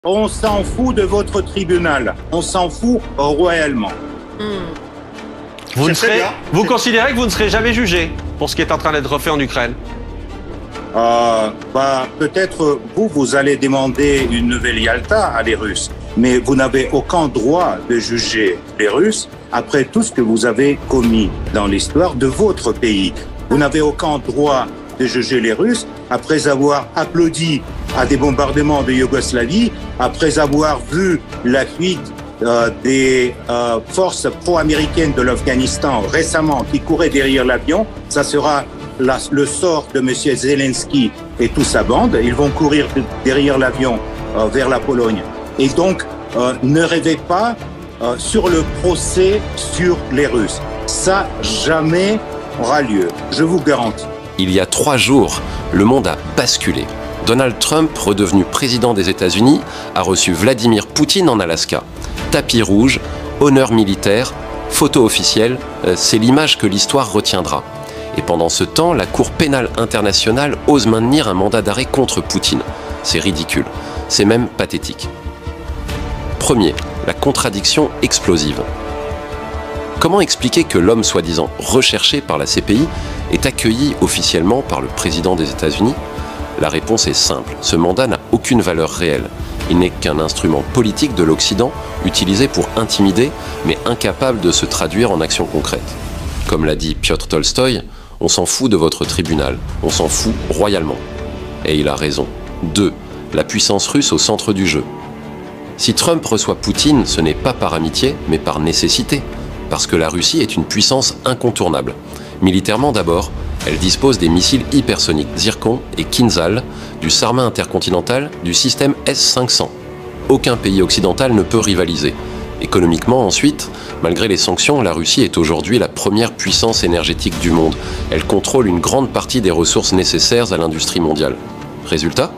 On s'en fout de votre tribunal. On s'en fout royalement. Vous considérez que vous ne serez jamais jugé pour ce qui est en train d'être refait en Ukraine? Peut-être vous allez demander une nouvelle Yalta à les Russes, mais vous n'avez aucun droit de juger les Russes après tout ce que vous avez commis dans l'histoire de votre pays. Vous n'avez aucun droit de juger les Russes après avoir applaudi à des bombardements de Yougoslavie, après avoir vu la fuite des forces pro-américaines de l'Afghanistan récemment qui couraient derrière l'avion. Ça sera le sort de M. Zelensky et toute sa bande. Ils vont courir derrière l'avion vers la Pologne. Et donc, ne rêvez pas sur le procès sur les Russes. Ça, jamais aura lieu. Je vous garantis. Il y a 3 jours, le monde a basculé. Donald Trump, redevenu président des États-Unis, a reçu Vladimir Poutine en Alaska. Tapis rouge, honneur militaire, photo officielle, c'est l'image que l'histoire retiendra. Et pendant ce temps, la Cour pénale internationale ose maintenir un mandat d'arrêt contre Poutine. C'est ridicule, c'est même pathétique. Premier, la contradiction explosive. Comment expliquer que l'homme soi-disant recherché par la CPI est accueilli officiellement par le président des États-Unis? La réponse est simple, ce mandat n'a aucune valeur réelle. Il n'est qu'un instrument politique de l'Occident utilisé pour intimider, mais incapable de se traduire en actions concrètes. Comme l'a dit Piotr Tolstoï, on s'en fout de votre tribunal, on s'en fout royalement. Et il a raison. 2. La puissance russe au centre du jeu. Si Trump reçoit Poutine, ce n'est pas par amitié, mais par nécessité, parce que la Russie est une puissance incontournable. Militairement d'abord, elle dispose des missiles hypersoniques Zircon et Kinzhal, du Sarma intercontinental, du système S-500. Aucun pays occidental ne peut rivaliser. Économiquement ensuite, malgré les sanctions, la Russie est aujourd'hui la première puissance énergétique du monde. Elle contrôle une grande partie des ressources nécessaires à l'industrie mondiale. Résultat,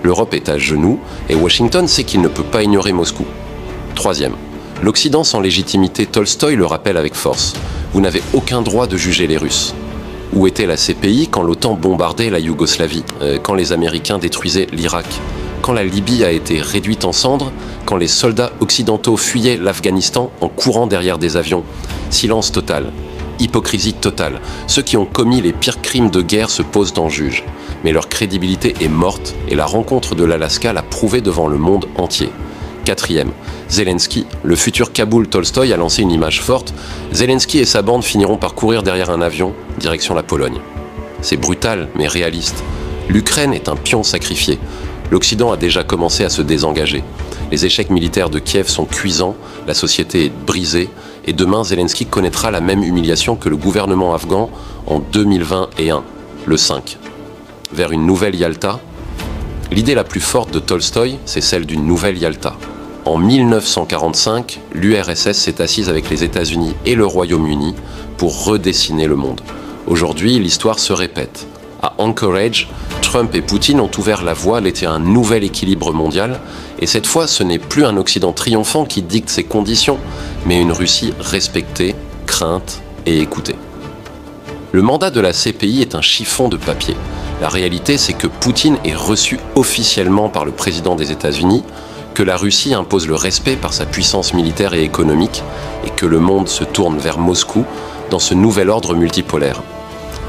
l'Europe est à genoux et Washington sait qu'il ne peut pas ignorer Moscou. Troisième, l'Occident sans légitimité, Tolstoï le rappelle avec force. Vous n'avez aucun droit de juger les Russes. Où était la CPI quand l'OTAN bombardait la Yougoslavie, quand les Américains détruisaient l'Irak, quand la Libye a été réduite en cendres, quand les soldats occidentaux fuyaient l'Afghanistan en courant derrière des avions? Silence total, hypocrisie totale. Ceux qui ont commis les pires crimes de guerre se posent en juge. Mais leur crédibilité est morte et la rencontre de l'Alaska l'a prouvé devant le monde entier. Quatrième, Zelensky, le futur Kaboul. Tolstoï a lancé une image forte. Zelensky et sa bande finiront par courir derrière un avion, direction la Pologne. C'est brutal, mais réaliste. L'Ukraine est un pion sacrifié. L'Occident a déjà commencé à se désengager. Les échecs militaires de Kiev sont cuisants, la société est brisée, et demain Zelensky connaîtra la même humiliation que le gouvernement afghan en 2021, le 5. Vers une nouvelle Yalta. L'idée la plus forte de Tolstoï, c'est celle d'une nouvelle Yalta. En 1945, l'URSS s'est assise avec les États-Unis et le Royaume-Uni pour redessiner le monde. Aujourd'hui, l'histoire se répète. À Anchorage, Trump et Poutine ont ouvert la voie à un nouvel équilibre mondial, et cette fois, ce n'est plus un Occident triomphant qui dicte ses conditions, mais une Russie respectée, crainte et écoutée. Le mandat de la CPI est un chiffon de papier. La réalité, c'est que Poutine est reçu officiellement par le président des États-Unis, que la Russie impose le respect par sa puissance militaire et économique, et que le monde se tourne vers Moscou dans ce nouvel ordre multipolaire.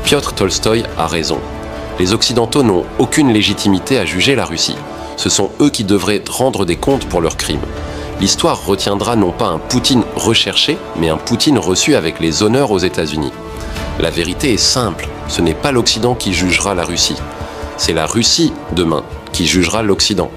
Piotr Tolstoï a raison. Les Occidentaux n'ont aucune légitimité à juger la Russie. Ce sont eux qui devraient rendre des comptes pour leurs crimes. L'histoire retiendra non pas un Poutine recherché, mais un Poutine reçu avec les honneurs aux États-Unis. La vérité est simple, ce n'est pas l'Occident qui jugera la Russie. C'est la Russie, demain, qui jugera l'Occident.